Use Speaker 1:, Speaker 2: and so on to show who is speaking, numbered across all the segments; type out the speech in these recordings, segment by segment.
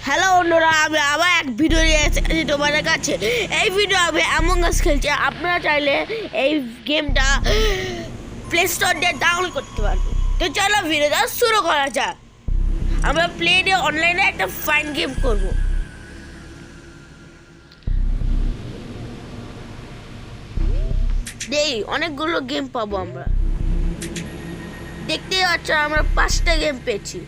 Speaker 1: Hello বন্ধুরা, আমি আবার এক ভিডিও নিয়ে এসেছি তোমাদের কাছে। এই ভিডিও আমি অ্যামং আস খেলছি। আপনারা চাইলে এই গেমটা প্লে স্টোর দিয়ে ডাউনলোড করতে পারবেন। তো চলো ভিডিওটা শুরু করা যাক। আমরা প্লেনে অনলাইনে একটা ফাইন গেম করব। দেই অনেকগুলো গেম পাবো আমরা। দেখতেই পাচ্ছ আমরা 5টা গেম পেয়েছি।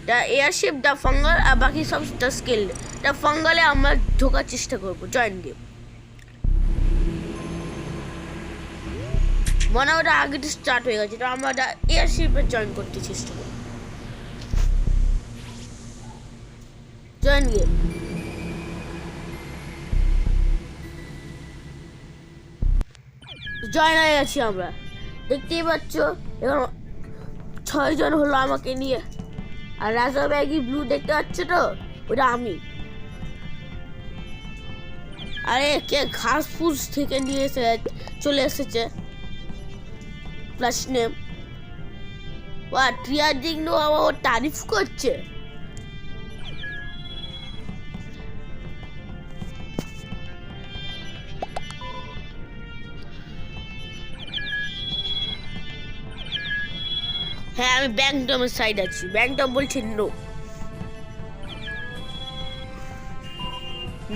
Speaker 1: দ্য এয়ারশিপ, দ্য ফাঙ্গাল আর বাকি সব দ্য স্কিল। দ্য ফাঙ্গালে আমরা ঢোকার চেষ্টা করবো। জয়েন গেম মনে হয় ওটা আগে স্টার্ট হয়ে গেছে। তো আমরা দ্য এয়ারশিপে জয়েন করতে চেষ্টা করবো। জয়েন গেম জয়েন হয়ে গেছি আমরা। দেখতেই পাচ্ছ এখন 6 জন হলো আমাকে নিয়ে। আর রাজা ব্যাগি ব্লু দেখতে পাচ্ছ তো, ওটা আমি। আরে কে ঘাস ফুস থেকে নিয়ে এসে চলে এসেছে। প্লাস নেম ট্রিয়াডিং নো আবার তারিফ করছে। হ্যাঁ, আমি ব্যাংকডমের সাইড আছি। ব্যাংকডম বলছে নো।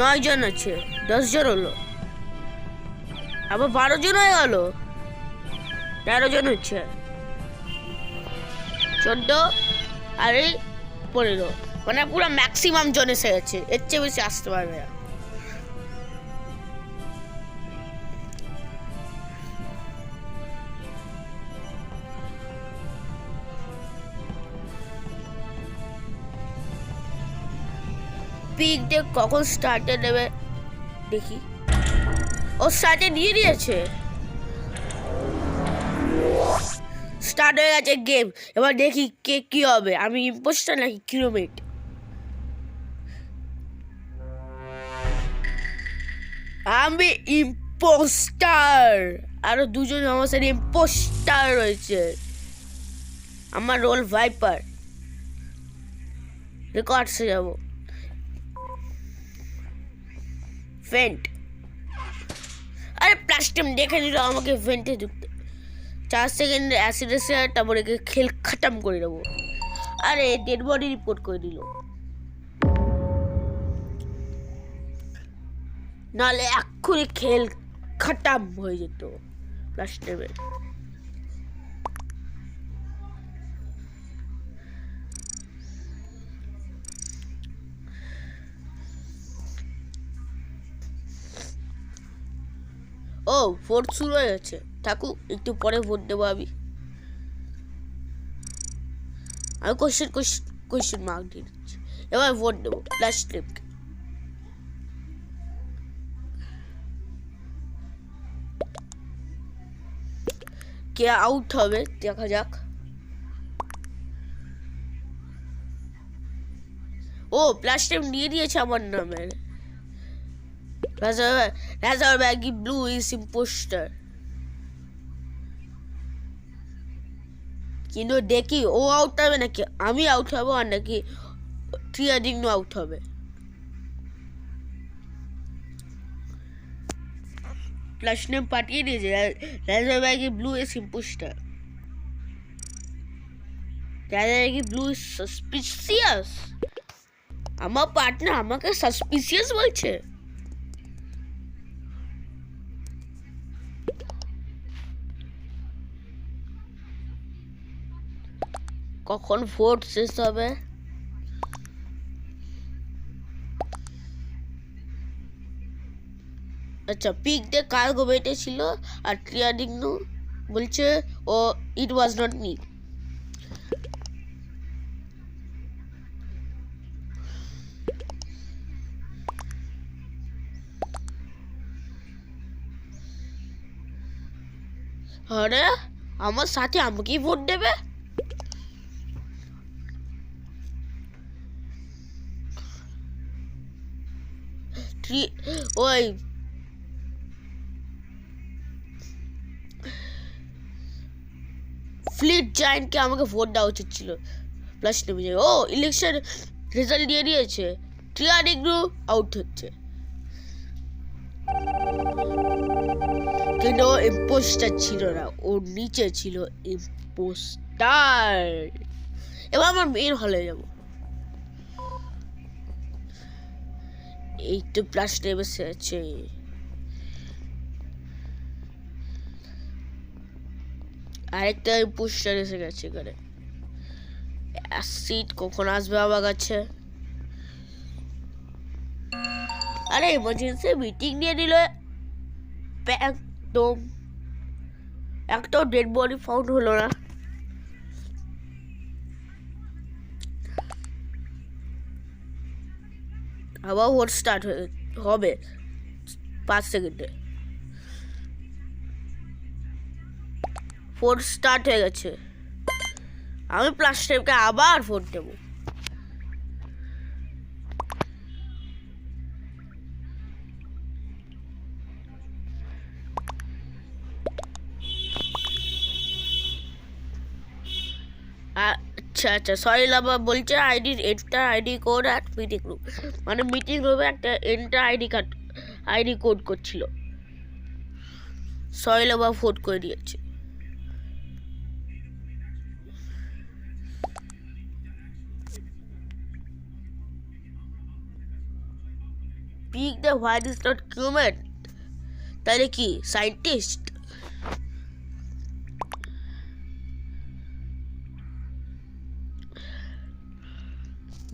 Speaker 1: 9 জন আছে, 10 জন হলো, আবার 12 জন হয়ে গেল, 13 জন হচ্ছে, 14 আর এই 15, মানে পুরো ম্যাক্সিমাম জন এসে গেছে। এর চেয়ে বেশি আসতে পারবে না। পিক ডে কখন স্টার্টে নেবে দেখি। ও স্টার্টে নিয়ে নিয়েছে। স্টার্ট হয়ে গেছে গেম। এবার দেখি কে কি হবে। আমি ইম্পোস্টার নাকি কিলোমিট। আমি ইম্পোস্টার। আরো 2 জন আমার সাথে ইম্পোস্টার রয়েছে। আমার রোল ভাইপার। রেকর্ডসে যাবো। ভেন্ট। আরে প্লাস্টিম দেখে নিল আমাকে ভেন্টে ঢুকতে। 4 সেকেন্ড অ্যাসিড এসে তারপরে খেল খতম করে দেবো। আরে ডেড বডি রিপোর্ট করে দিল। নাহলে এক্ষুনি খেল খতম হয়ে যেত প্লাস্টিমের। ও ভোট শুরু হয়ে গেছে। থাকুক, একটু পরে ভোট দেবো আমি। কোয়েশ্চেন মার্ক দিয়ে দিচ্ছি। এবার ভোট দেবো প্লাস্টিক। কে আউট হবে দেখা যাক। ও প্লাস্টিক নিয়ে দিয়েছে আমার নামের। রাজা ব্যাগি ব্লু ইজ ইম্পোস্টার। কিন্তু দেখি ও আউট হবে নাকি আমি আউট হবো, আর নাকি ট্রিয়াডিং আউট হবে। প্লাস নেম পাঠিয়ে দিয়েছে। রাজা ব্যাগি ব্লু ইজ ইম্পোস্টার। রাজা ব্যাগি ব্লু ইজ সাসপিসিয়াস। আমার পার্টনার আমাকে সাসপিসিয়াস বলছে। কখন ভোট শেষ হবে? আচ্ছা, পিক ডে কার্গো বেটে ছিল আর ট্রিয়াডিং বলছে ও ইট ওয়াজ নট মি। আরে আমার সাথে আমাকেই ভোট দেবে। ওই ফ্লিট জায়ান্টকে আমাকে ভোট দেওয়া উচিত ছিল। প্লাস নেমে যায়। ও ইলেকশন রেজাল্ট দিয়ে দিয়েছে। টিয়ানিগ্রু আউট হচ্ছে, কিন্তু ইম্পোস্টার ছিল না, ওর নিচে ছিল ইম্পোস্টার। এবার আমার মেন হলে যাব। এই তো প্লাস টেপ এসেছে। আরেকটা ইম্পোস্টার এসে গেছে এখানে। অ্যাসিড কখন আসবে আমার কাছে? আরে ইমার্জেন্সি মিটিং নিয়ে নিল একদম। একটাও ডেড বডি ফাউন্ড হলো না। আবার ভোট স্টার্ট হবে 5 সেকেন্ডে। ভোট স্টার্ট হয়ে গেছে। আমি প্লাস টেপকে আবার ভোট দেবো। আচ্ছা আচ্ছা, সরি লাভা বলছে enter ID code at meeting room, মানে মিটিং রুমে একটা এন্টার আইডি কোড করছিল। সরি লাভা ভোট করে দিয়েছে। Pick the white is not human, তাহলে কি সায়েন্টিস্ট?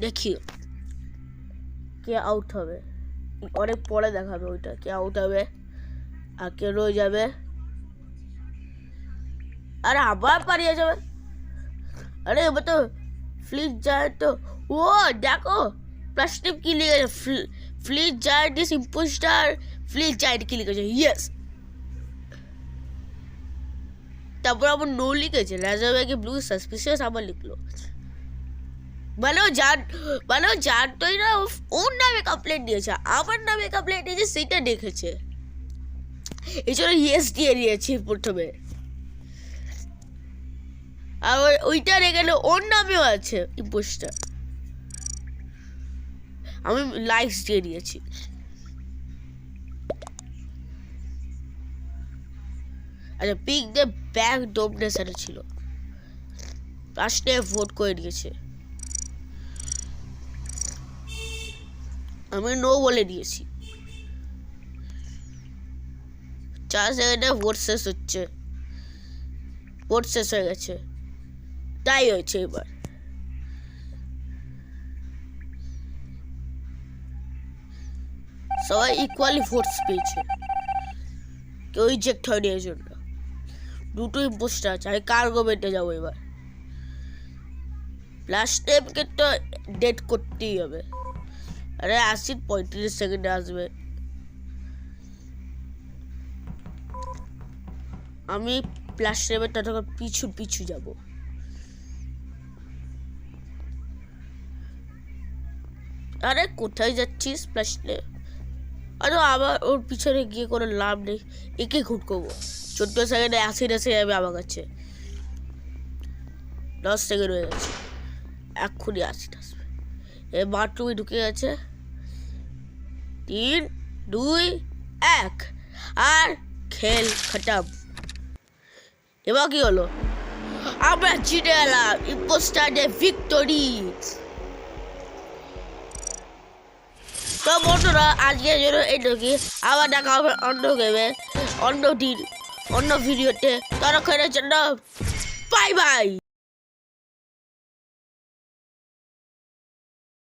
Speaker 1: দেখি কে আউট হবে, অনেক পরে দেখাবে ওইটা কে আউট হবে আর কে রয়ে যাবে। আরে আবার পালিয়ে যাবে। আরে এবার তো ফ্লিজ যায় তো। ও দেখো প্লাস্টিক কি লিখেছে, please giant is impostor, please giant কি লিখেছে, ইয়েস। তারপর আবার নো লিখেছে, রাজাবাইকে ব্লু সাসপিশিয়াস আবার লিখলো। মানে ও জানতোই না ওর নামে কমপ্লেন দিয়েছে, আমার নামে কমপ্লেন দিয়েছে সেটা দেখেছে, এই জন্য ইয়েস দিয়ে দিয়েছি প্রথমে। আর ওইটা রেখে ওর নামেও আছে ইম্পোস্টার, আমি লাইকস দিয়ে দিয়েছি। আচ্ছা পিক দ্য ব্যাক ডোমিনেশনে ছিল, লাস্টে ভোট করে দিয়েছে, আমি নো বলে দিয়েছি। 4 সেকেন্ডে ভোট শেষ হচ্ছে, ভোট শেষ হয়ে গেছে, তাই হয়েছে। এবার সবাই ইকুয়ালি ভোটস পেয়েছে, কেউ রিজেক্ট হয়নি এর জন্য। দুটো ইম্পোস্টার আছে, আমি কার গভর্নমেন্টে যাবো এবার? প্লাস টেপকে তো ডেট করতেই হবে। আরে আসি 35 সেকেন্ডে আসবে। আমি প্লাস টেপের ততক্ষণ পিছু যাব। আরে কোথায় যাচ্ছিস প্লাস টেপ? আরে আবার ওর পিছনে গিয়ে কোনো লাভ নেই, একে খুঁট করবো। 14 সেকেন্ডে অ্যাসিড এসে যাবে আমার কাছে, 10 সেকেন্ড হয়ে গেছে, এক্ষুনি অ্যাসিড আসবে। এ বাথরুমে ঢুকে গেছে, 3, 2, 1 আর খেল খতম। এবার কি হলো? আমরা জিতে গেলাম, ইম্পোস্টারদের ভিক্টোরি। তো বন্ধুরা আজকের জন্য এইটুকুই, আবার দেখা হবে অন্য গেমে, অন্য দিন, অন্য ভিডিওতে। ততক্ষণের জন্য বাই বাই।